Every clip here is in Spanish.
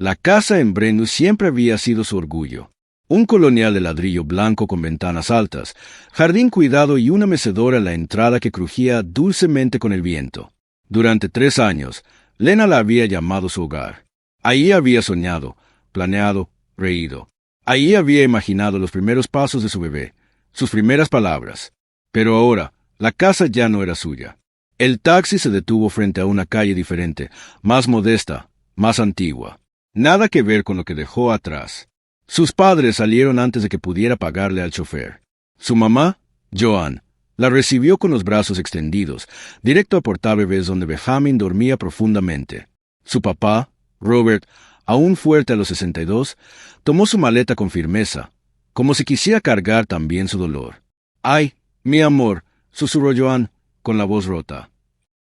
La casa en Brennus siempre había sido su orgullo. Un colonial de ladrillo blanco con ventanas altas, jardín cuidado y una mecedora a la entrada que crujía dulcemente con el viento. Durante 3 años, Lena la había llamado su hogar. Ahí había soñado, planeado, reído. Ahí había imaginado los primeros pasos de su bebé, sus primeras palabras. Pero ahora, la casa ya no era suya. El taxi se detuvo frente a una calle diferente, más modesta, más antigua. Nada que ver con lo que dejó atrás. Sus padres salieron antes de que pudiera pagarle al chofer. Su mamá, Joan, la recibió con los brazos extendidos, directo a portabebés donde Benjamin dormía profundamente. Su papá, Robert, aún fuerte a los 62, tomó su maleta con firmeza, como si quisiera cargar también su dolor. «Ay, mi amor», susurró Joan, con la voz rota.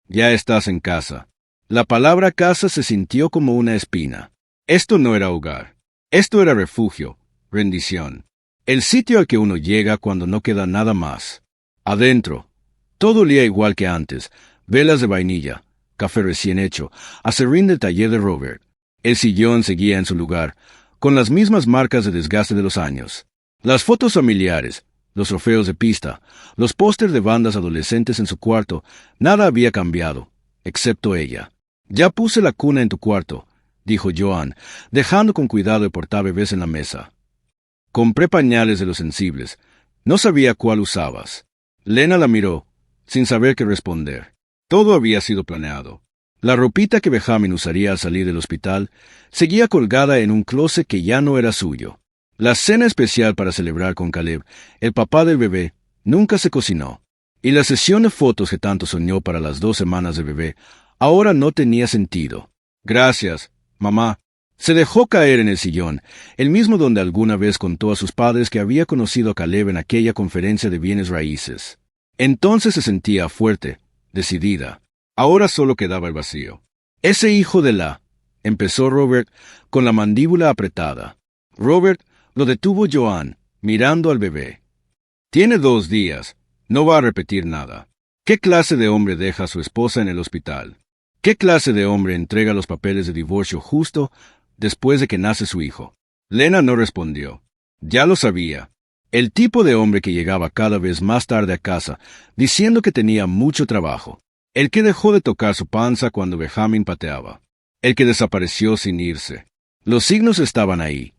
«Ya estás en casa». La palabra casa se sintió como una espina. Esto no era hogar. Esto era refugio, rendición. El sitio al que uno llega cuando no queda nada más. Adentro, todo olía igual que antes. Velas de vainilla, café recién hecho, aserrín del taller de Robert. El sillón seguía en su lugar, con las mismas marcas de desgaste de los años. Las fotos familiares, los trofeos de pista, los pósters de bandas adolescentes en su cuarto, nada había cambiado, excepto ella. «Ya puse la cuna en tu cuarto», dijo Joan, dejando con cuidado el portabebés en la mesa. «Compré pañales de los sensibles. No sabía cuál usabas». Lena la miró, sin saber qué responder. Todo había sido planeado. La ropita que Benjamin usaría al salir del hospital seguía colgada en un closet que ya no era suyo. La cena especial para celebrar con Caleb, el papá del bebé, nunca se cocinó. Y la sesión de fotos que tanto soñó para las 2 semanas de bebé, ahora no tenía sentido. «Gracias, mamá». Se dejó caer en el sillón, el mismo donde alguna vez contó a sus padres que había conocido a Caleb en aquella conferencia de bienes raíces. Entonces se sentía fuerte, decidida. Ahora solo quedaba el vacío. «Ese hijo de la...» empezó Robert, con la mandíbula apretada. «Robert», lo detuvo Joan, mirando al bebé. «Tiene 2 días. No va a repetir nada». ¿Qué clase de hombre deja a su esposa en el hospital? ¿Qué clase de hombre entrega los papeles de divorcio justo después de que nace su hijo? Lena no respondió. Ya lo sabía. El tipo de hombre que llegaba cada vez más tarde a casa, diciendo que tenía mucho trabajo. El que dejó de tocar su panza cuando Benjamin pateaba. El que desapareció sin irse. Los signos estaban ahí,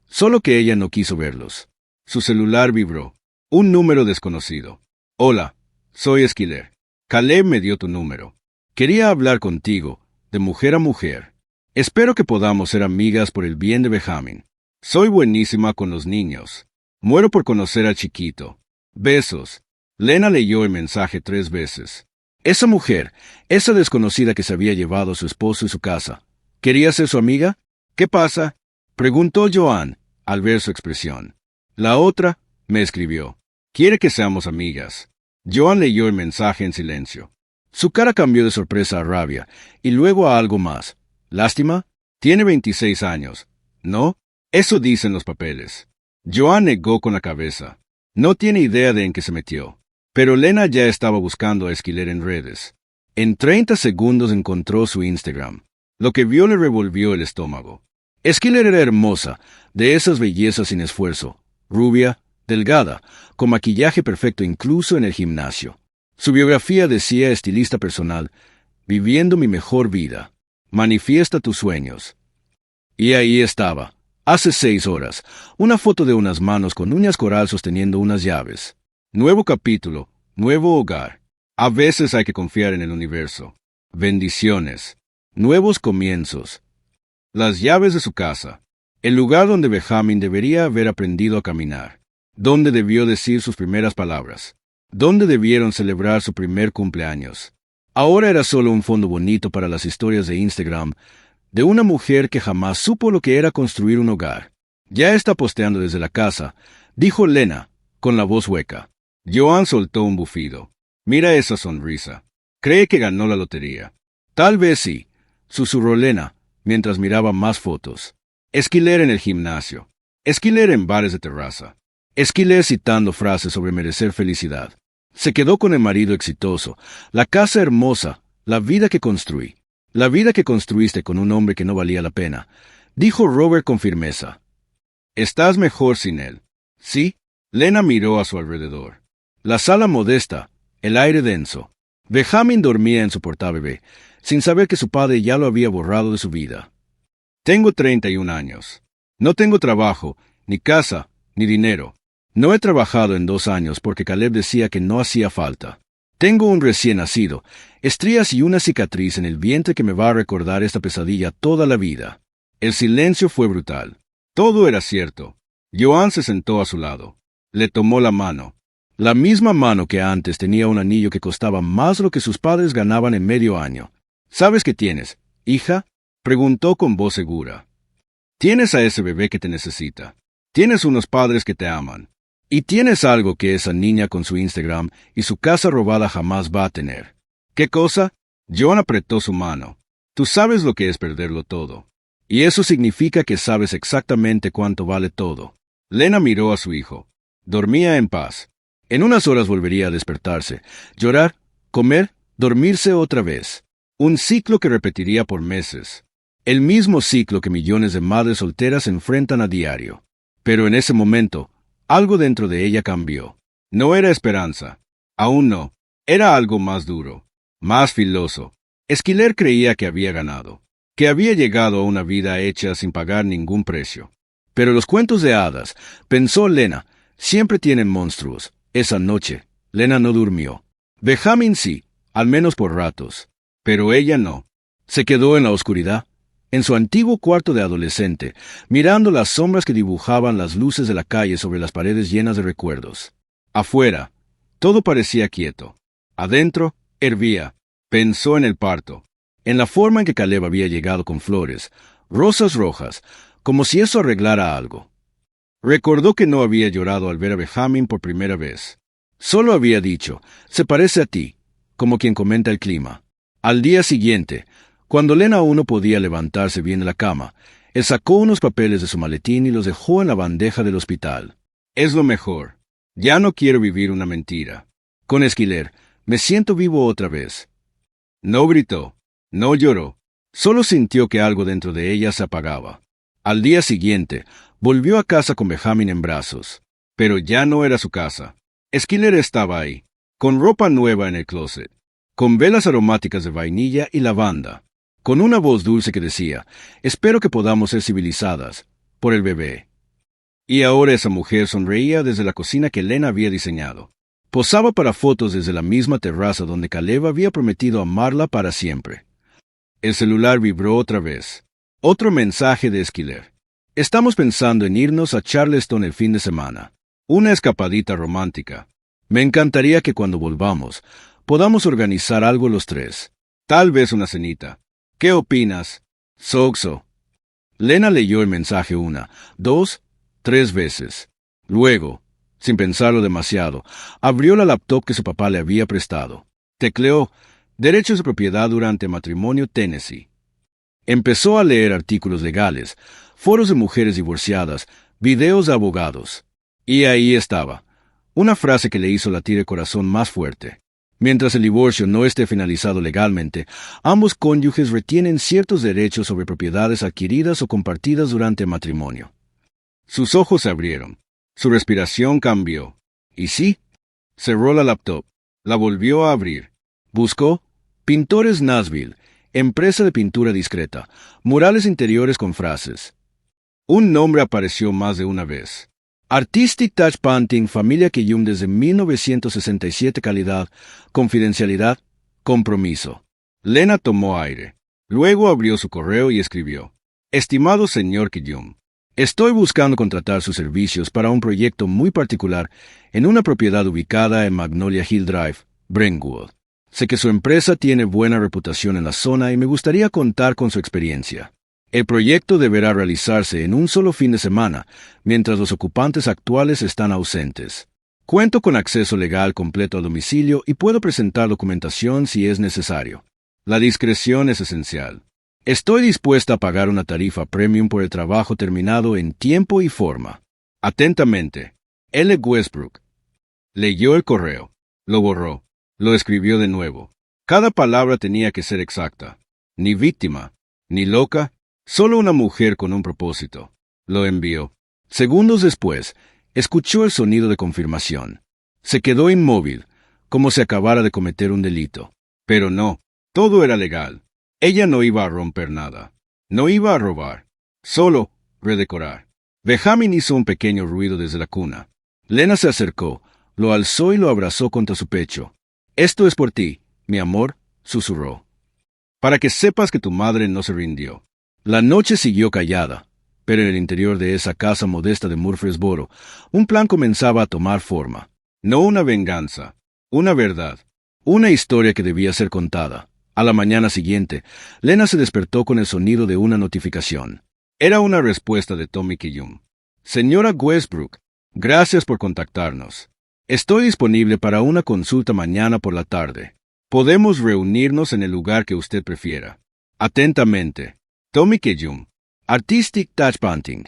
solo que ella no quiso verlos. Su celular vibró. Un número desconocido. «Hola, soy Esquiler. Caleb me dio tu número. Quería hablar contigo, de mujer a mujer. Espero que podamos ser amigas por el bien de Benjamin. Soy buenísima con los niños. Muero por conocer al chiquito. Besos». Lena leyó el mensaje 3 veces. Esa mujer, esa desconocida que se había llevado a su esposo y su casa, ¿quería ser su amiga? «¿Qué pasa?», preguntó Joan, al ver su expresión. «La otra», me escribió, «quiere que seamos amigas». Joan leyó el mensaje en silencio. Su cara cambió de sorpresa a rabia, y luego a algo más. «¿Lástima? Tiene 26 años. ¿No? Eso dicen los papeles». Joan negó con la cabeza. No tiene idea de en qué se metió. Pero Lena ya estaba buscando a Esquiler en redes. En 30 segundos encontró su Instagram. Lo que vio le revolvió el estómago. Esquiler era hermosa, de esas bellezas sin esfuerzo, rubia, delgada, con maquillaje perfecto incluso en el gimnasio. Su biografía decía estilista personal, viviendo mi mejor vida. Manifiesta tus sueños. Y ahí estaba, hace 6 horas, una foto de unas manos con uñas coral sosteniendo unas llaves. Nuevo capítulo, nuevo hogar. A veces hay que confiar en el universo. Bendiciones. Nuevos comienzos. Las llaves de su casa. El lugar donde Benjamin debería haber aprendido a caminar. Donde debió decir sus primeras palabras. Donde debieron celebrar su primer cumpleaños. Ahora era solo un fondo bonito para las historias de Instagram de una mujer que jamás supo lo que era construir un hogar. «Ya está posteando desde la casa», dijo Lena, con la voz hueca. Joan soltó un bufido. «Mira esa sonrisa. Cree que ganó la lotería». «Tal vez sí», susurró Lena, mientras miraba más fotos. Esquiler en el gimnasio. Esquiler en bares de terraza. Esquiler citando frases sobre merecer felicidad. Se quedó con el marido exitoso, la casa hermosa, la vida que construí. La vida que construiste con un hombre que no valía la pena. dijo Robert con firmeza. Estás mejor sin él. ¿Sí? Lena miró a su alrededor. La sala modesta, el aire denso. Benjamin dormía en su portabebé, sin saber que su padre ya lo había borrado de su vida. Tengo 31 años. No tengo trabajo, ni casa, ni dinero. No he trabajado en 2 años porque Caleb decía que no hacía falta. Tengo un recién nacido, estrías y una cicatriz en el vientre que me va a recordar esta pesadilla toda la vida. El silencio fue brutal. Todo era cierto. Joan se sentó a su lado. Le tomó la mano. La misma mano que antes tenía un anillo que costaba más de lo que sus padres ganaban en medio año. ¿Sabes qué tienes, hija? Preguntó con voz segura. Tienes a ese bebé que te necesita. Tienes unos padres que te aman. Y tienes algo que esa niña con su Instagram y su casa robada jamás va a tener. ¿Qué cosa? Joan apretó su mano. Tú sabes lo que es perderlo todo. Y eso significa que sabes exactamente cuánto vale todo. Lena miró a su hijo. Dormía en paz. En unas horas volvería a despertarse, llorar, comer, dormirse otra vez. Un ciclo que repetiría por meses. El mismo ciclo que millones de madres solteras enfrentan a diario. Pero en ese momento, algo dentro de ella cambió. No era esperanza. Aún no. Era algo más duro, más filoso. Esquiler creía que había ganado, que había llegado a una vida hecha sin pagar ningún precio. Pero los cuentos de hadas, pensó Lena, siempre tienen monstruos. Esa noche, Lena no durmió. Benjamin sí, al menos por ratos. Pero ella no. Se quedó en la oscuridad, en su antiguo cuarto de adolescente, mirando las sombras que dibujaban las luces de la calle sobre las paredes llenas de recuerdos. Afuera, todo parecía quieto. Adentro, hervía. Pensó en el parto, en la forma en que Caleb había llegado con flores, rosas rojas, como si eso arreglara algo. Recordó que no había llorado al ver a Benjamin por primera vez. Solo había dicho, se parece a ti, como quien comenta el clima. Al día siguiente, cuando Lena aún no podía levantarse bien de la cama, él sacó unos papeles de su maletín y los dejó en la bandeja del hospital. Es lo mejor. Ya no quiero vivir una mentira. Con Esquiler, me siento vivo otra vez. No gritó, no lloró, solo sintió que algo dentro de ella se apagaba. Al día siguiente, volvió a casa con Benjamin en brazos. Pero ya no era su casa. Esquiler estaba ahí, con ropa nueva en el closet, con velas aromáticas de vainilla y lavanda, con una voz dulce que decía, espero que podamos ser civilizadas, por el bebé. Y ahora esa mujer sonreía desde la cocina que Lena había diseñado. Posaba para fotos desde la misma terraza donde Caleb había prometido amarla para siempre. El celular vibró otra vez. Otro mensaje de Esquiler. Estamos pensando en irnos a Charleston el fin de semana. Una escapadita romántica. Me encantaría que cuando volvamos, podamos organizar algo los tres. Tal vez una cenita. ¿Qué opinas? Soxo. Lena leyó el mensaje 1, 2, 3 veces. Luego, sin pensarlo demasiado, abrió la laptop que su papá le había prestado. Tecleó Derechos de propiedad durante matrimonio Tennessee. Empezó a leer artículos legales, foros de mujeres divorciadas, videos de abogados. Y ahí estaba, una frase que le hizo latir el corazón más fuerte. Mientras el divorcio no esté finalizado legalmente, ambos cónyuges retienen ciertos derechos sobre propiedades adquiridas o compartidas durante el matrimonio. Sus ojos se abrieron. Su respiración cambió. Y sí, cerró la laptop. La volvió a abrir. Buscó Pintores Nashville, empresa de pintura discreta, murales interiores con frases. Un nombre apareció más de una vez. Artistic Touch Painting, familia Kiyum desde 1967, calidad, confidencialidad, compromiso. Lena tomó aire. Luego abrió su correo y escribió. Estimado señor Kiyum, estoy buscando contratar sus servicios para un proyecto muy particular en una propiedad ubicada en Magnolia Hill Drive, Brentwood. Sé que su empresa tiene buena reputación en la zona y me gustaría contar con su experiencia. El proyecto deberá realizarse en un solo fin de semana, mientras los ocupantes actuales están ausentes. Cuento con acceso legal completo al domicilio y puedo presentar documentación si es necesario. La discreción es esencial. Estoy dispuesta a pagar una tarifa premium por el trabajo terminado en tiempo y forma. Atentamente, L. Westbrook. Leyó el correo. Lo borró. Lo escribió de nuevo. Cada palabra tenía que ser exacta. Ni víctima, ni loca, Solo una mujer con un propósito. Lo envió. Segundos después, escuchó el sonido de confirmación. Se quedó inmóvil, como si acabara de cometer un delito. Pero no, todo era legal. Ella no iba a romper nada. No iba a robar. Solo redecorar. Benjamin hizo un pequeño ruido desde la cuna. Lena se acercó, lo alzó y lo abrazó contra su pecho. «Esto es por ti, mi amor», susurró. «Para que sepas que tu madre no se rindió». La noche siguió callada, pero en el interior de esa casa modesta de Murfreesboro, un plan comenzaba a tomar forma. No una venganza, una verdad, una historia que debía ser contada. A la mañana siguiente, Lena se despertó con el sonido de una notificación. Era una respuesta de Tommy Kiyum. «Señora Westbrook, gracias por contactarnos. Estoy disponible para una consulta mañana por la tarde. Podemos reunirnos en el lugar que usted prefiera. Atentamente, Tommy Kiyum, Artistic Touch Painting».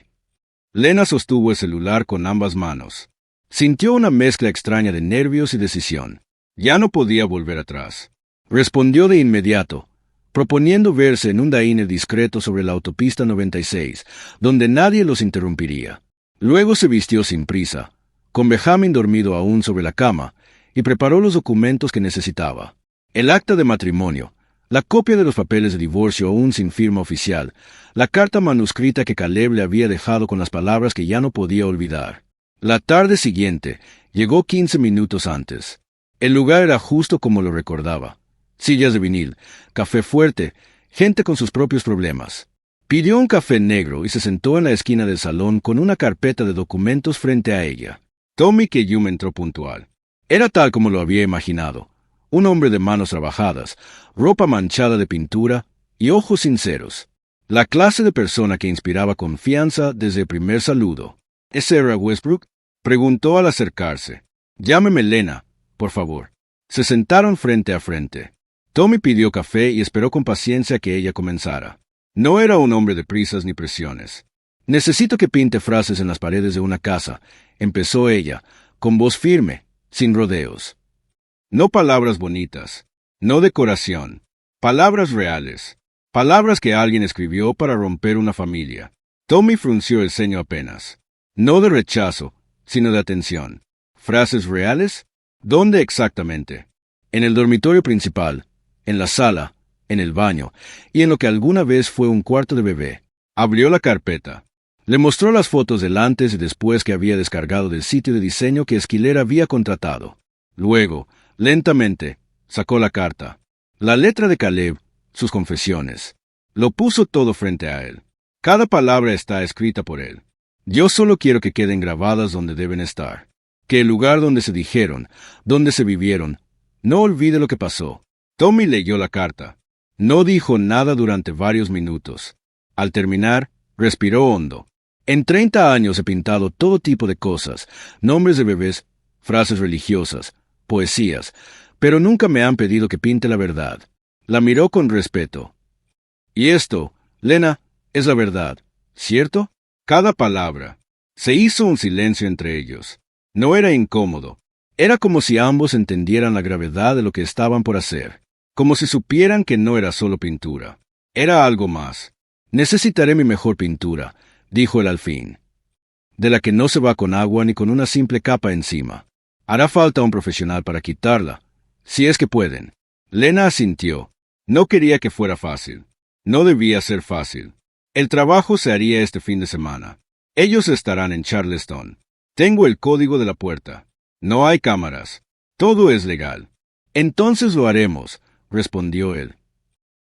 Lena sostuvo el celular con ambas manos. Sintió una mezcla extraña de nervios y decisión. Ya no podía volver atrás. Respondió de inmediato, proponiendo verse en un diner discreto sobre la autopista 96, donde nadie los interrumpiría. Luego se vistió sin prisa, con Benjamin dormido aún sobre la cama, y preparó los documentos que necesitaba. El acta de matrimonio, la copia de los papeles de divorcio aún sin firma oficial, la carta manuscrita que Caleb le había dejado con las palabras que ya no podía olvidar. La tarde siguiente llegó 15 minutos antes. El lugar era justo como lo recordaba. Sillas de vinil, café fuerte, gente con sus propios problemas. Pidió un café negro y se sentó en la esquina del salón con una carpeta de documentos frente a ella. Tommy Kiyum entró puntual. Era tal como lo había imaginado. Un hombre de manos trabajadas, ropa manchada de pintura y ojos sinceros. La clase de persona que inspiraba confianza desde el primer saludo. ¿Es era Westbrook?, preguntó al acercarse. «Llámeme Lena, por favor». Se sentaron frente a frente. Tommy pidió café y esperó con paciencia que ella comenzara. No era un hombre de prisas ni presiones. «Necesito que pinte frases en las paredes de una casa», empezó ella, con voz firme, sin rodeos. No palabras bonitas, no decoración, palabras reales, palabras que alguien escribió para romper una familia. Tommy frunció el ceño apenas. No de rechazo, sino de atención. ¿Frases reales? ¿Dónde exactamente? En el dormitorio principal, en la sala, en el baño, y en lo que alguna vez fue un cuarto de bebé. Abrió la carpeta. Le mostró las fotos del antes y después que había descargado del sitio de diseño que Esquiler había contratado. Luego, lentamente, sacó la carta. La letra de Caleb, sus confesiones. Lo puso todo frente a él. Cada palabra está escrita por él. Yo solo quiero que queden grabadas donde deben estar. Que el lugar donde se dijeron, donde se vivieron, no olvide lo que pasó. Tommy leyó la carta. No dijo nada durante varios minutos. Al terminar, respiró hondo. En 30 años he pintado todo tipo de cosas, nombres de bebés, frases religiosas, poesías, pero nunca me han pedido que pinte la verdad. La miró con respeto. Y esto, Lena, es la verdad, ¿cierto? Cada palabra. Se hizo un silencio entre ellos. No era incómodo. Era como si ambos entendieran la gravedad de lo que estaban por hacer. Como si supieran que no era solo pintura. Era algo más. «Necesitaré mi mejor pintura», dijo él al fin. «De la que no se va con agua ni con una simple capa encima. Hará falta un profesional para quitarla, si es que pueden». Lena asintió. No quería que fuera fácil. No debía ser fácil. El trabajo se haría este fin de semana. Ellos estarán en Charleston. Tengo el código de la puerta. No hay cámaras. Todo es legal. «Entonces lo haremos», respondió él.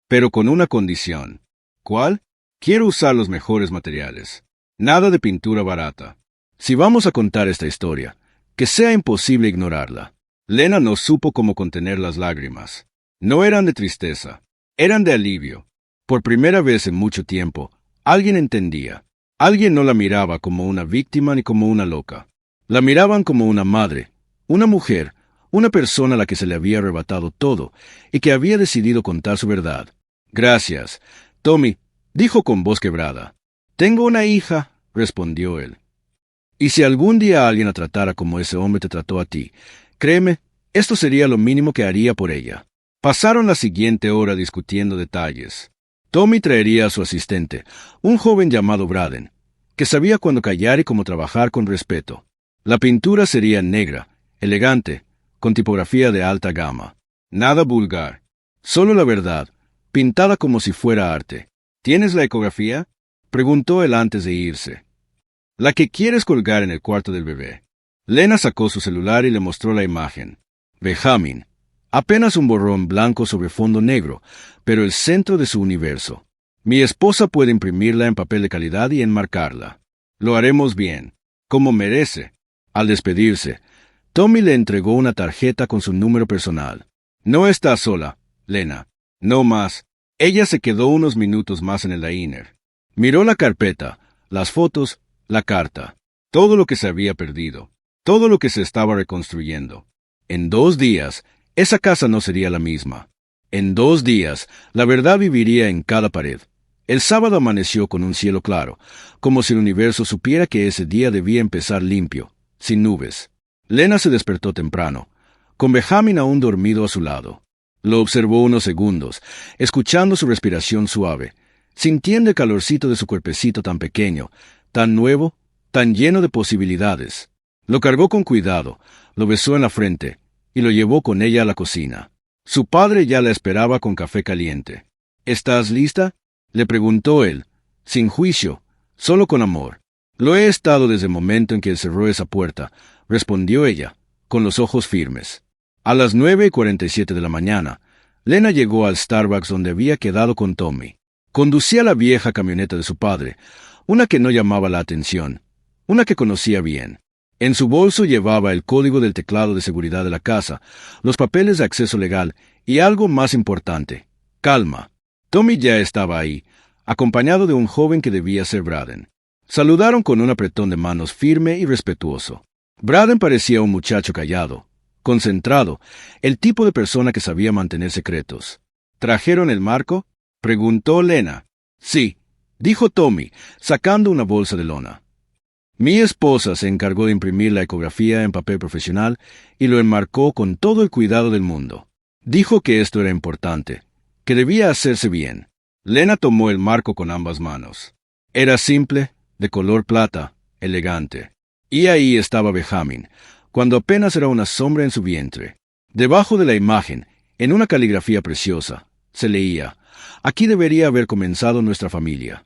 «Pero con una condición». «¿Cuál?» «Quiero usar los mejores materiales. Nada de pintura barata. Si vamos a contar esta historia, que sea imposible ignorarla». Lena no supo cómo contener las lágrimas. No eran de tristeza, eran de alivio. Por primera vez en mucho tiempo, alguien entendía. Alguien no la miraba como una víctima ni como una loca. La miraban como una madre, una mujer, una persona a la que se le había arrebatado todo y que había decidido contar su verdad. «Gracias, Tommy», dijo con voz quebrada. «Tengo una hija», respondió él. «Y si algún día alguien la tratara como ese hombre te trató a ti, créeme, esto sería lo mínimo que haría por ella». Pasaron la siguiente hora discutiendo detalles. Tommy traería a su asistente, un joven llamado Braden, que sabía cuándo callar y cómo trabajar con respeto. La pintura sería negra, elegante, con tipografía de alta gama. Nada vulgar. Solo la verdad, pintada como si fuera arte. ¿Tienes la ecografía?, preguntó él antes de irse. La que quieres colgar en el cuarto del bebé. Lena sacó su celular y le mostró la imagen. Benjamin. Apenas un borrón blanco sobre fondo negro, pero el centro de su universo. Mi esposa puede imprimirla en papel de calidad y enmarcarla. Lo haremos bien, como merece. Al despedirse, Tommy le entregó una tarjeta con su número personal. No está sola, Lena. No más. Ella se quedó unos minutos más en el diner. Miró la carpeta, las fotos, la carta. Todo lo que se había perdido. Todo lo que se estaba reconstruyendo. En 2 días, esa casa no sería la misma. En 2 días, la verdad viviría en cada pared. El sábado amaneció con un cielo claro, como si el universo supiera que ese día debía empezar limpio, sin nubes. Lena se despertó temprano, con Benjamin aún dormido a su lado. Lo observó unos segundos, escuchando su respiración suave, sintiendo el calorcito de su cuerpecito tan pequeño, tan nuevo, tan lleno de posibilidades. Lo cargó con cuidado, lo besó en la frente y lo llevó con ella a la cocina. Su padre ya la esperaba con café caliente. ¿Estás lista?, le preguntó él, sin juicio, solo con amor. Lo he estado desde el momento en que él cerró esa puerta, respondió ella, con los ojos firmes. A las 9:47 de la mañana, Lena llegó al Starbucks donde había quedado con Tommy. Conducía la vieja camioneta de su padre, una que no llamaba la atención, una que conocía bien. En su bolso llevaba el código del teclado de seguridad de la casa, los papeles de acceso legal y algo más importante, calma. Tommy ya estaba ahí, acompañado de un joven que debía ser Braden. Saludaron con un apretón de manos firme y respetuoso. Braden parecía un muchacho callado, concentrado, el tipo de persona que sabía mantener secretos. ¿Trajeron el marco?, preguntó Lena. Sí, dijo Tommy, sacando una bolsa de lona. Mi esposa se encargó de imprimir la ecografía en papel profesional y lo enmarcó con todo el cuidado del mundo. Dijo que esto era importante, que debía hacerse bien. Lena tomó el marco con ambas manos. Era simple, de color plata, elegante. Y ahí estaba Benjamin, cuando apenas era una sombra en su vientre. Debajo de la imagen, en una caligrafía preciosa, se leía: «Aquí debería haber comenzado nuestra familia».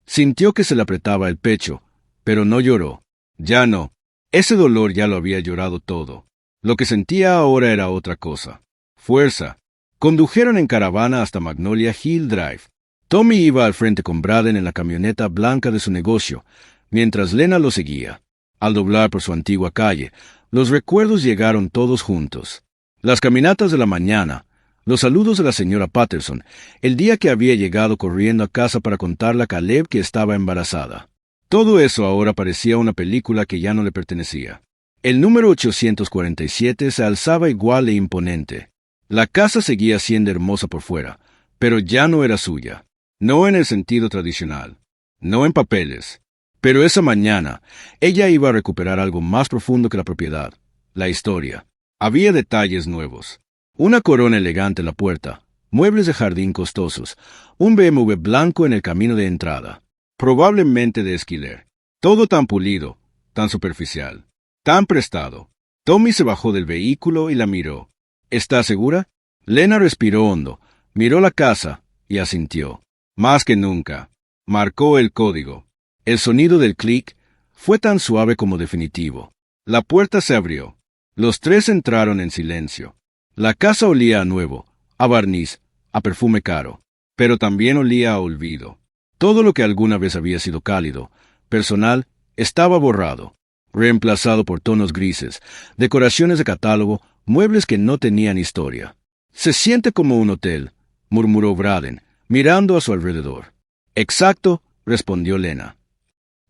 Sintió que se le apretaba el pecho, pero no lloró. Ya no. Ese dolor ya lo había llorado todo. Lo que sentía ahora era otra cosa. Fuerza. Condujeron en caravana hasta Magnolia Hill Drive. Tommy iba al frente con Braden en la camioneta blanca de su negocio, mientras Lena lo seguía. Al doblar por su antigua calle, los recuerdos llegaron todos juntos. Las caminatas de la mañana, los saludos de la señora Patterson, el día que había llegado corriendo a casa para contarle a Caleb que estaba embarazada. Todo eso ahora parecía una película que ya no le pertenecía. El número 847 se alzaba igual e imponente. La casa seguía siendo hermosa por fuera, pero ya no era suya. No en el sentido tradicional, no en papeles. Pero esa mañana, ella iba a recuperar algo más profundo que la propiedad, la historia. Había detalles nuevos. Una corona elegante en la puerta, muebles de jardín costosos, un BMW blanco en el camino de entrada, probablemente de Esquiler. Todo tan pulido, tan superficial, tan prestado. Tommy se bajó del vehículo y la miró. ¿Está segura? Lena respiró hondo, miró la casa y asintió. Más que nunca. Marcó el código. El sonido del clic fue tan suave como definitivo. La puerta se abrió. Los tres entraron en silencio. La casa olía a nuevo, a barniz, a perfume caro, pero también olía a olvido. Todo lo que alguna vez había sido cálido, personal, estaba borrado, reemplazado por tonos grises, decoraciones de catálogo, muebles que no tenían historia. Se siente como un hotel, murmuró Braden, mirando a su alrededor. Exacto, respondió Lena.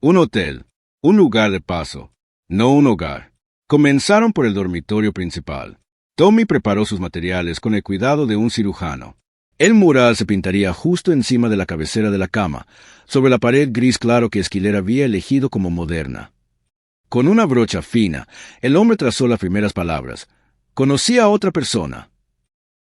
Un hotel, un lugar de paso, no un hogar. Comenzaron por el dormitorio principal. Tommy preparó sus materiales con el cuidado de un cirujano. El mural se pintaría justo encima de la cabecera de la cama, sobre la pared gris claro que Esquiler había elegido como moderna. Con una brocha fina, el hombre trazó las primeras palabras. Conocía a otra persona.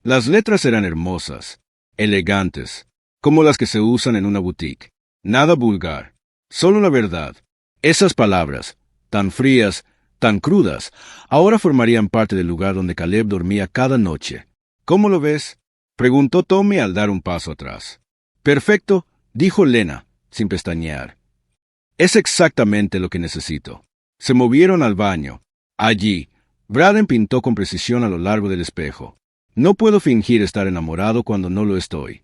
Las letras eran hermosas, elegantes, como las que se usan en una boutique. Nada vulgar, solo la verdad. Esas palabras, tan frías, tan crudas, ahora formarían parte del lugar donde Caleb dormía cada noche. ¿Cómo lo ves?, preguntó Tommy al dar un paso atrás. Perfecto, dijo Lena, sin pestañear. Es exactamente lo que necesito. Se movieron al baño. Allí, Braden pintó con precisión a lo largo del espejo. No puedo fingir estar enamorado cuando no lo estoy.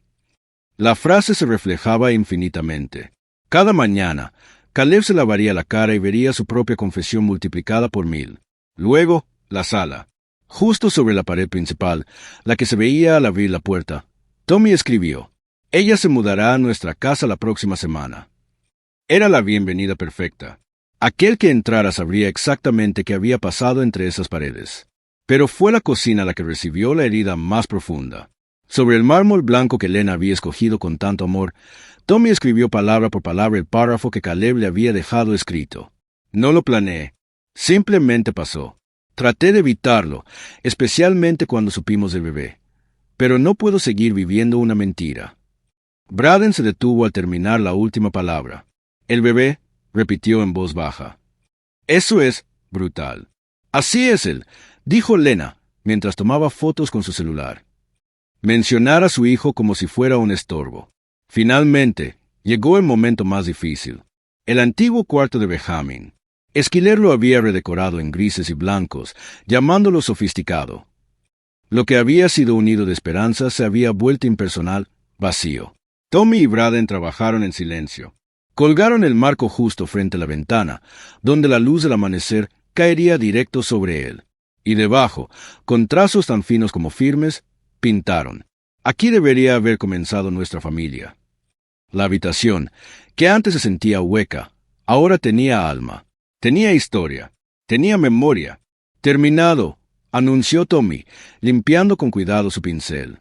La frase se reflejaba infinitamente. Cada mañana, Caleb se lavaría la cara y vería su propia confesión multiplicada por 1000. Luego, la sala. Justo sobre la pared principal, la que se veía al abrir la puerta, Tommy escribió: «Ella se mudará a nuestra casa la próxima semana». Era la bienvenida perfecta. Aquel que entrara sabría exactamente qué había pasado entre esas paredes. Pero fue la cocina la que recibió la herida más profunda. Sobre el mármol blanco que Lena había escogido con tanto amor, Tommy escribió palabra por palabra el párrafo que Caleb le había dejado escrito. No lo planeé. Simplemente pasó. Traté de evitarlo, especialmente cuando supimos del bebé. Pero no puedo seguir viviendo una mentira. Braden se detuvo al terminar la última palabra. «El bebé», repitió en voz baja. «Eso es brutal». «Así es él», dijo Lena, mientras tomaba fotos con su celular. Mencionar a su hijo como si fuera un estorbo. Finalmente, llegó el momento más difícil. El antiguo cuarto de Benjamin. Esquiler lo había redecorado en grises y blancos, llamándolo sofisticado. Lo que había sido un nido de esperanza se había vuelto impersonal, vacío. Tommy y Braden trabajaron en silencio. Colgaron el marco justo frente a la ventana, donde la luz del amanecer caería directo sobre él. Y debajo, con trazos tan finos como firmes, pintaron: «Aquí debería haber comenzado nuestra familia». La habitación, que antes se sentía hueca, ahora tenía alma, tenía historia, tenía memoria. «Terminado», anunció Tommy, limpiando con cuidado su pincel.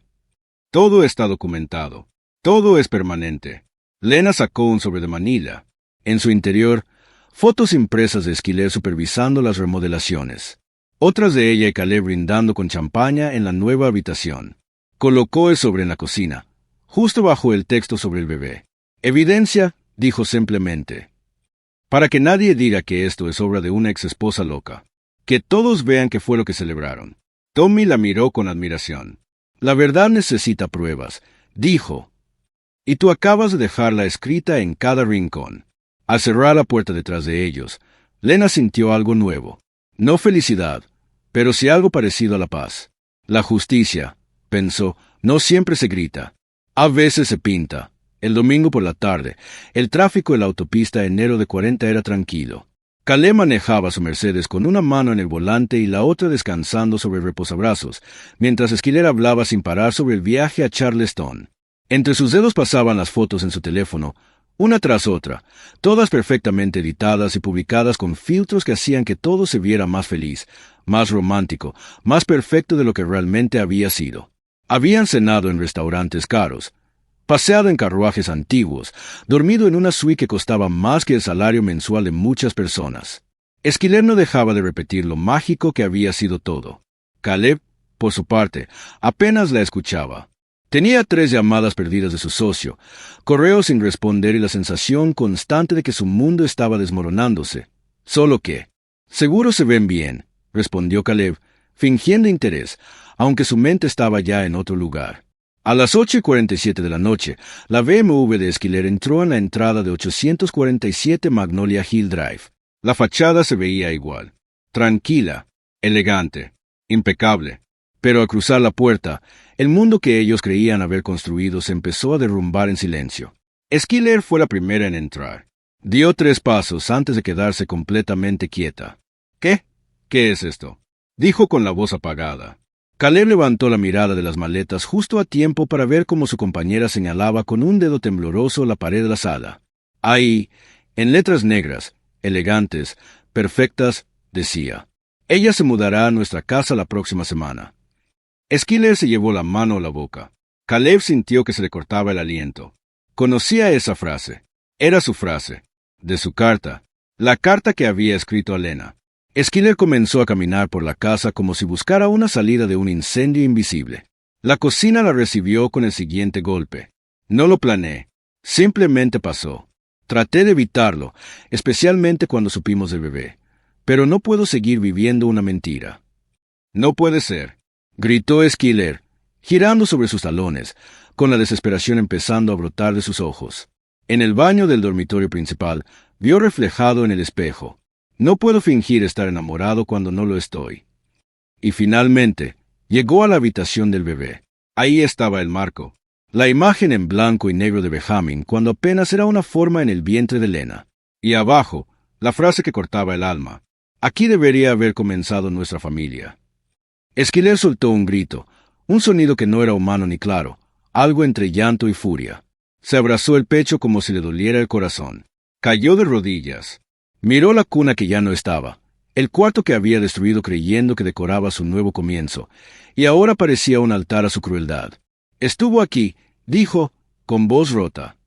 «Todo está documentado. Todo es permanente». Lena sacó un sobre de manila. En su interior, fotos impresas de Esquiler supervisando las remodelaciones. Otras de ella y Caleb brindando con champaña en la nueva habitación. Colocó el sobre en la cocina, justo bajo el texto sobre el bebé. «Evidencia», dijo simplemente, «para que nadie diga que esto es obra de una ex esposa loca. Que todos vean qué fue lo que celebraron». Tommy la miró con admiración. «La verdad necesita pruebas», dijo. «Y tú acabas de dejarla escrita en cada rincón». Al cerrar la puerta detrás de ellos, Lena sintió algo nuevo. No felicidad, pero sí algo parecido a la paz. La justicia, pensó, no siempre se grita. A veces se pinta. El domingo por la tarde, el tráfico en la autopista enero de 40 era tranquilo. Caleb manejaba su Mercedes con una mano en el volante y la otra descansando sobre el reposabrazos, mientras Esquiler hablaba sin parar sobre el viaje a Charleston. Entre sus dedos pasaban las fotos en su teléfono, una tras otra, todas perfectamente editadas y publicadas con filtros que hacían que todo se viera más feliz, más romántico, más perfecto de lo que realmente había sido. Habían cenado en restaurantes caros, paseado en carruajes antiguos, dormido en una suite que costaba más que el salario mensual de muchas personas. Esquiler no dejaba de repetir lo mágico que había sido todo. Caleb, por su parte, apenas la escuchaba. Tenía 3 llamadas perdidas de su socio, correos sin responder y la sensación constante de que su mundo estaba desmoronándose. Solo que, «Seguro se ven bien», respondió Caleb, fingiendo interés, aunque su mente estaba ya en otro lugar. A las 8:47 de la noche, la BMW de Esquiler entró en la entrada de 847 Magnolia Hill Drive. La fachada se veía igual. Tranquila, elegante, impecable. Pero al cruzar la puerta, el mundo que ellos creían haber construido se empezó a derrumbar en silencio. Esquiler fue la primera en entrar. Dio 3 pasos antes de quedarse completamente quieta. «¿Qué? ¿Qué es esto?», dijo con la voz apagada. Caleb levantó la mirada de las maletas justo a tiempo para ver cómo su compañera señalaba con un dedo tembloroso la pared de la sala. Ahí, en letras negras, elegantes, perfectas, decía: «Ella se mudará a nuestra casa la próxima semana». Esquiler se llevó la mano a la boca. Caleb sintió que se le cortaba el aliento. Conocía esa frase. Era su frase. De su carta. La carta que había escrito a Lena. Esquiler comenzó a caminar por la casa como si buscara una salida de un incendio invisible. La cocina la recibió con el siguiente golpe. No lo planeé. Simplemente pasó. Traté de evitarlo, especialmente cuando supimos del bebé. Pero no puedo seguir viviendo una mentira. No puede ser, gritó Schiller, girando sobre sus talones, con la desesperación empezando a brotar de sus ojos. En el baño del dormitorio principal, vio reflejado en el espejo. No puedo fingir estar enamorado cuando no lo estoy. Y finalmente, llegó a la habitación del bebé. Ahí estaba el marco. La imagen en blanco y negro de Benjamin cuando apenas era una forma en el vientre de Lena. Y abajo, la frase que cortaba el alma. Aquí debería haber comenzado nuestra familia. Schiller soltó un grito, un sonido que no era humano ni claro, algo entre llanto y furia. Se abrazó el pecho como si le doliera el corazón. Cayó de rodillas. Miró la cuna que ya no estaba, el cuarto que había destruido creyendo que decoraba su nuevo comienzo, y ahora parecía un altar a su crueldad. Estuvo aquí, dijo, con voz rota.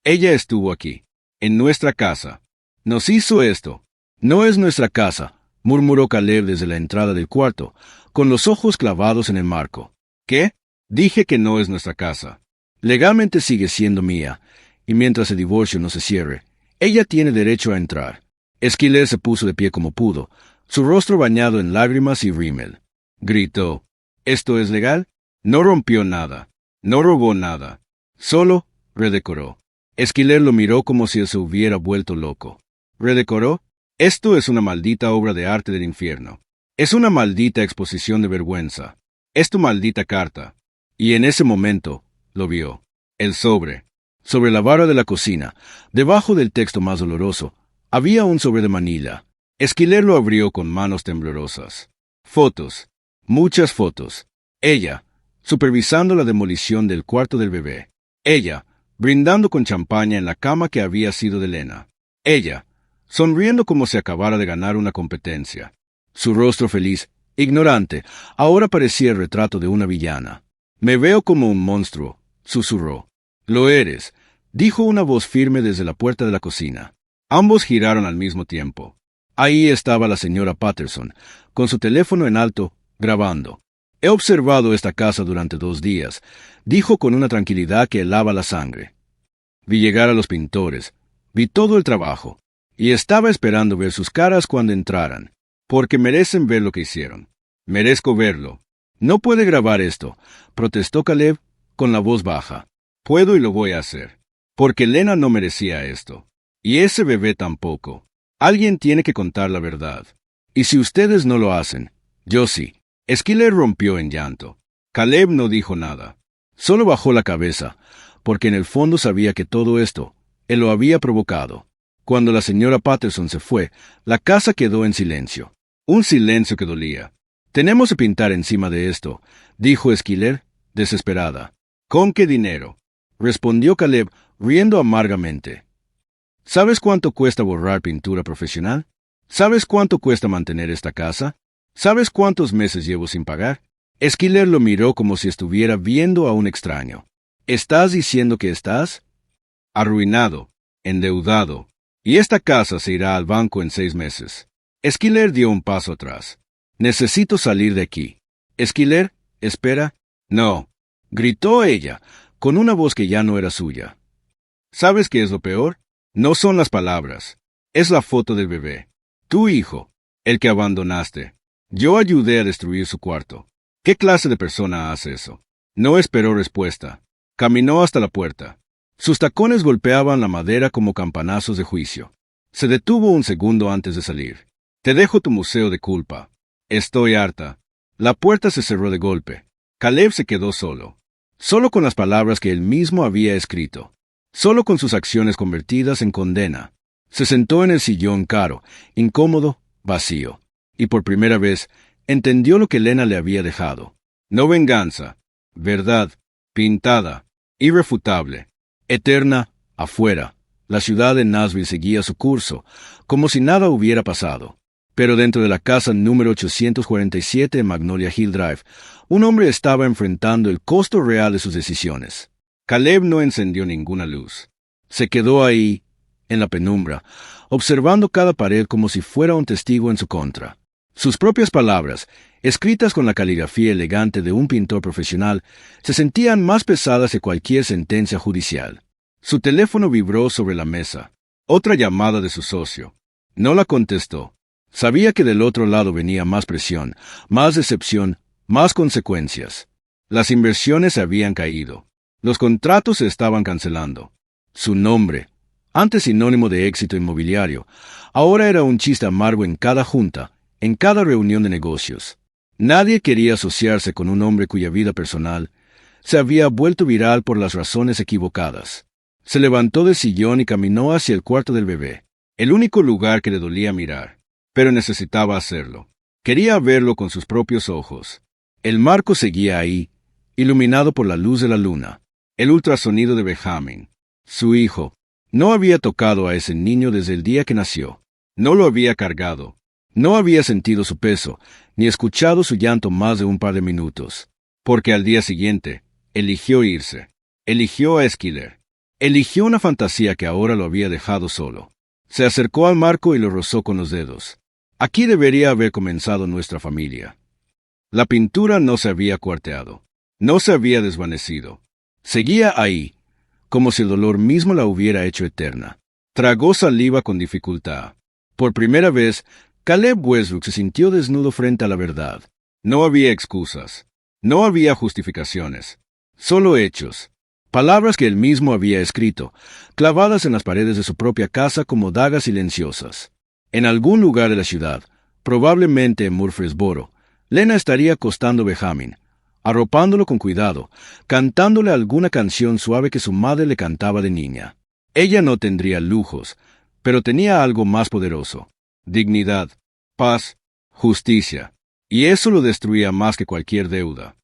Ella estuvo aquí, en nuestra casa. Nos hizo esto. No es nuestra casa, murmuró Caleb desde la entrada del cuarto, con los ojos clavados en el marco. ¿Qué? Dije que no es nuestra casa. Legalmente sigue siendo mía, y mientras el divorcio no se cierre, ella tiene derecho a entrar. Schiller se puso de pie como pudo, su rostro bañado en lágrimas y rímel. Gritó. ¿Esto es legal? No rompió nada. No robó nada. Solo redecoró. Schiller lo miró como si se hubiera vuelto loco. ¿Redecoró? Esto es una maldita obra de arte del infierno. Es una maldita exposición de vergüenza. Es tu maldita carta. Y en ese momento, lo vio. El sobre. Sobre la barra de la cocina, debajo del texto más doloroso, había un sobre de manila. Schiller lo abrió con manos temblorosas. Fotos. Muchas fotos. Ella, supervisando la demolición del cuarto del bebé. Ella, brindando con champaña en la cama que había sido de Lena. Ella, sonriendo como si acabara de ganar una competencia. Su rostro feliz, ignorante, ahora parecía el retrato de una villana. Me veo como un monstruo, susurró. Lo eres, dijo una voz firme desde la puerta de la cocina. Ambos giraron al mismo tiempo. Ahí estaba la señora Patterson, con su teléfono en alto, grabando. He observado esta casa durante 2 días, dijo con una tranquilidad que helaba la sangre. Vi llegar a los pintores, vi todo el trabajo, y estaba esperando ver sus caras cuando entraran, porque merecen ver lo que hicieron. Merezco verlo. No puede grabar esto, protestó Caleb con la voz baja. Puedo y lo voy a hacer, porque Lena no merecía esto. Y ese bebé tampoco. Alguien tiene que contar la verdad. Y si ustedes no lo hacen, yo sí. Schiller rompió en llanto. Caleb no dijo nada. Solo bajó la cabeza, porque en el fondo sabía que todo esto, él lo había provocado. Cuando la señora Patterson se fue, la casa quedó en silencio. Un silencio que dolía. Tenemos que pintar encima de esto, dijo Schiller, desesperada. ¿Con qué dinero? Respondió Caleb, riendo amargamente. ¿Sabes cuánto cuesta borrar pintura profesional? ¿Sabes cuánto cuesta mantener esta casa? ¿Sabes cuántos meses llevo sin pagar? Schiller lo miró como si estuviera viendo a un extraño. ¿Estás diciendo que estás? Arruinado, endeudado. Y esta casa se irá al banco en 6 meses. Schiller dio un paso atrás. Necesito salir de aquí. Schiller, espera. No, gritó ella, con una voz que ya no era suya. ¿Sabes qué es lo peor? No son las palabras. Es la foto del bebé. Tu hijo, el que abandonaste. Yo ayudé a destruir su cuarto. ¿Qué clase de persona hace eso? No esperó respuesta. Caminó hasta la puerta. Sus tacones golpeaban la madera como campanazos de juicio. Se detuvo un segundo antes de salir. Te dejo tu museo de culpa. Estoy harta. La puerta se cerró de golpe. Caleb se quedó solo. Solo con las palabras que él mismo había escrito. Solo con sus acciones convertidas en condena. Se sentó en el sillón caro, incómodo, vacío. Y por primera vez, entendió lo que Lena le había dejado. No venganza. Verdad. Pintada. Irrefutable. Eterna. Afuera. La ciudad de Nashville seguía su curso, como si nada hubiera pasado. Pero dentro de la casa número 847 en Magnolia Hill Drive, un hombre estaba enfrentando el costo real de sus decisiones. Caleb no encendió ninguna luz. Se quedó ahí, en la penumbra, observando cada pared como si fuera un testigo en su contra. Sus propias palabras, escritas con la caligrafía elegante de un pintor profesional, se sentían más pesadas que cualquier sentencia judicial. Su teléfono vibró sobre la mesa. Otra llamada de su socio. No la contestó. Sabía que del otro lado venía más presión, más decepción, más consecuencias. Las inversiones se habían caído. Los contratos se estaban cancelando. Su nombre, antes sinónimo de éxito inmobiliario, ahora era un chiste amargo en cada junta, en cada reunión de negocios. Nadie quería asociarse con un hombre cuya vida personal se había vuelto viral por las razones equivocadas. Se levantó del sillón y caminó hacia el cuarto del bebé, el único lugar que le dolía mirar. Pero necesitaba hacerlo. Quería verlo con sus propios ojos. El marco seguía ahí, iluminado por la luz de la luna. El ultrasonido de Benjamin, su hijo, no había tocado a ese niño desde el día que nació. No lo había cargado. No había sentido su peso, ni escuchado su llanto más de un par de minutos. Porque al día siguiente, eligió irse. Eligió a Esquiler. Eligió una fantasía que ahora lo había dejado solo. Se acercó al marco y lo rozó con los dedos. Aquí debería haber comenzado nuestra familia. La pintura no se había cuarteado. No se había desvanecido. Seguía ahí, como si el dolor mismo la hubiera hecho eterna. Tragó saliva con dificultad. Por primera vez, Caleb Westbrook se sintió desnudo frente a la verdad. No había excusas. No había justificaciones. Solo hechos. Palabras que él mismo había escrito, clavadas en las paredes de su propia casa como dagas silenciosas. En algún lugar de la ciudad, probablemente en Murfreesboro, Lena estaría acostando a Benjamin, arropándolo con cuidado, cantándole alguna canción suave que su madre le cantaba de niña. Ella no tendría lujos, pero tenía algo más poderoso: dignidad, paz, justicia. Y eso lo destruía más que cualquier deuda.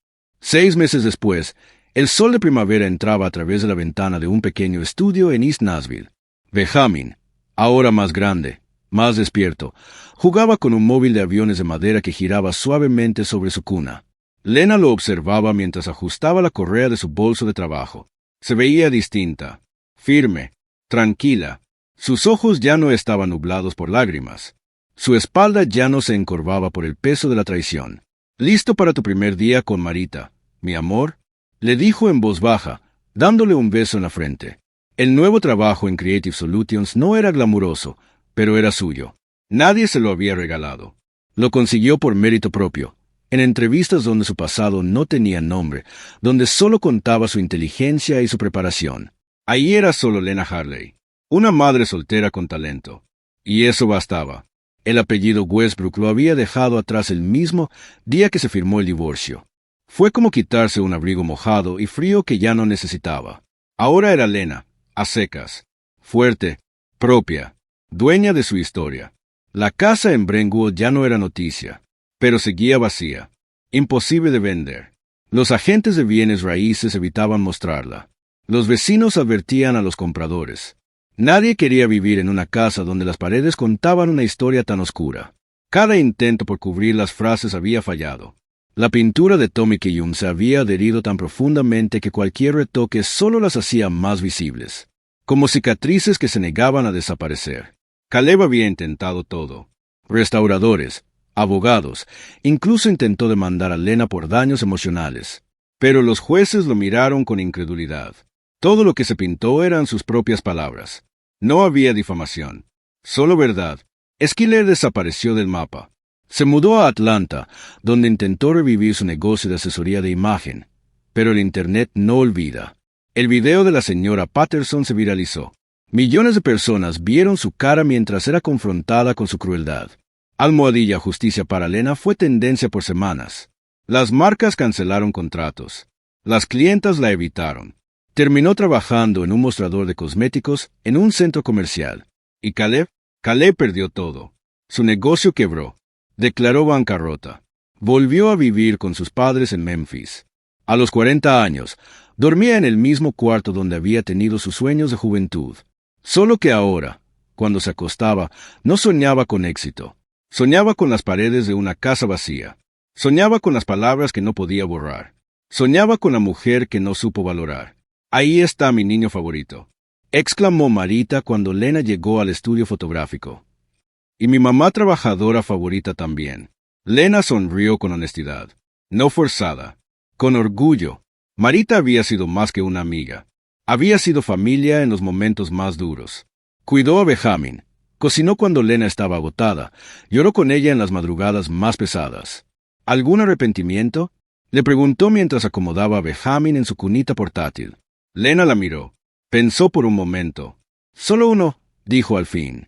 6 meses después, el sol de primavera entraba a través de la ventana de un pequeño estudio en East Nashville. Benjamin, ahora más grande, más despierto, jugaba con un móvil de aviones de madera que giraba suavemente sobre su cuna. Lena lo observaba mientras ajustaba la correa de su bolso de trabajo. Se veía distinta, firme, tranquila. Sus ojos ya no estaban nublados por lágrimas. Su espalda ya no se encorvaba por el peso de la traición. «¿Listo para tu primer día con Marita, mi amor?», le dijo en voz baja, dándole un beso en la frente. El nuevo trabajo en Creative Solutions no era glamuroso, pero era suyo. Nadie se lo había regalado. Lo consiguió por mérito propio, en entrevistas donde su pasado no tenía nombre, donde solo contaba su inteligencia y su preparación. Ahí era solo Lena Harley, una madre soltera con talento. Y eso bastaba. El apellido Westbrook lo había dejado atrás el mismo día que se firmó el divorcio. Fue como quitarse un abrigo mojado y frío que ya no necesitaba. Ahora era Lena, a secas, fuerte, propia, dueña de su historia. La casa en Brentwood ya no era noticia, pero seguía vacía, imposible de vender. Los agentes de bienes raíces evitaban mostrarla. Los vecinos advertían a los compradores. Nadie quería vivir en una casa donde las paredes contaban una historia tan oscura. Cada intento por cubrir las frases había fallado. La pintura de Tommy Kiyum se había adherido tan profundamente que cualquier retoque solo las hacía más visibles, como cicatrices que se negaban a desaparecer. Caleb había intentado todo. Restauradores, abogados, incluso intentó demandar a Lena por daños emocionales. Pero los jueces lo miraron con incredulidad. Todo lo que se pintó eran sus propias palabras. No había difamación, solo verdad. Esquiler desapareció del mapa. Se mudó a Atlanta, donde intentó revivir su negocio de asesoría de imagen. Pero el Internet no olvida. El video de la señora Patterson se viralizó. Millones de personas vieron su cara mientras era confrontada con su crueldad. Almohadilla Justicia para Lena fue tendencia por semanas. Las marcas cancelaron contratos. Las clientas la evitaron. Terminó trabajando en un mostrador de cosméticos en un centro comercial. ¿Y Caleb? Caleb perdió todo. Su negocio quebró. Declaró bancarrota. Volvió a vivir con sus padres en Memphis. A los 40 años, dormía en el mismo cuarto donde había tenido sus sueños de juventud. Solo que ahora, cuando se acostaba, no soñaba con éxito. Soñaba con las paredes de una casa vacía. Soñaba con las palabras que no podía borrar. Soñaba con la mujer que no supo valorar. «Ahí está mi niño favorito», exclamó Marita cuando Lena llegó al estudio fotográfico. «Y mi mamá trabajadora favorita también». Lena sonrió con honestidad, no forzada, con orgullo. Marita había sido más que una amiga. Había sido familia en los momentos más duros. Cuidó a Benjamin, cocinó cuando Lena estaba agotada, lloró con ella en las madrugadas más pesadas. ¿Algún arrepentimiento? Le preguntó mientras acomodaba a Benjamin en su cunita portátil. Lena la miró. Pensó por un momento. Solo uno, dijo al fin.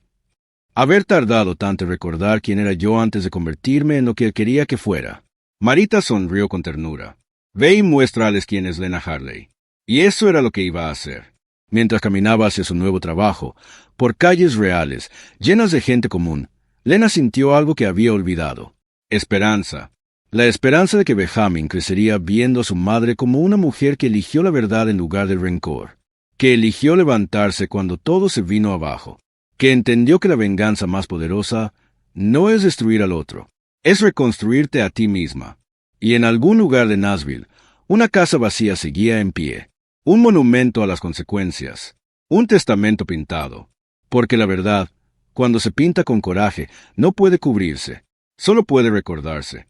Haber tardado tanto en recordar quién era yo antes de convertirme en lo que quería que fuera. Marita sonrió con ternura. Ve y muéstrales quién es Lena Harley. Y eso era lo que iba a hacer. Mientras caminaba hacia su nuevo trabajo, por calles reales, llenas de gente común, Lena sintió algo que había olvidado. Esperanza. La esperanza de que Benjamin crecería viendo a su madre como una mujer que eligió la verdad en lugar del rencor, que eligió levantarse cuando todo se vino abajo, que entendió que la venganza más poderosa no es destruir al otro, es reconstruirte a ti misma. Y en algún lugar de Nashville, una casa vacía seguía en pie, un monumento a las consecuencias, un testamento pintado, porque la verdad, cuando se pinta con coraje, no puede cubrirse, solo puede recordarse.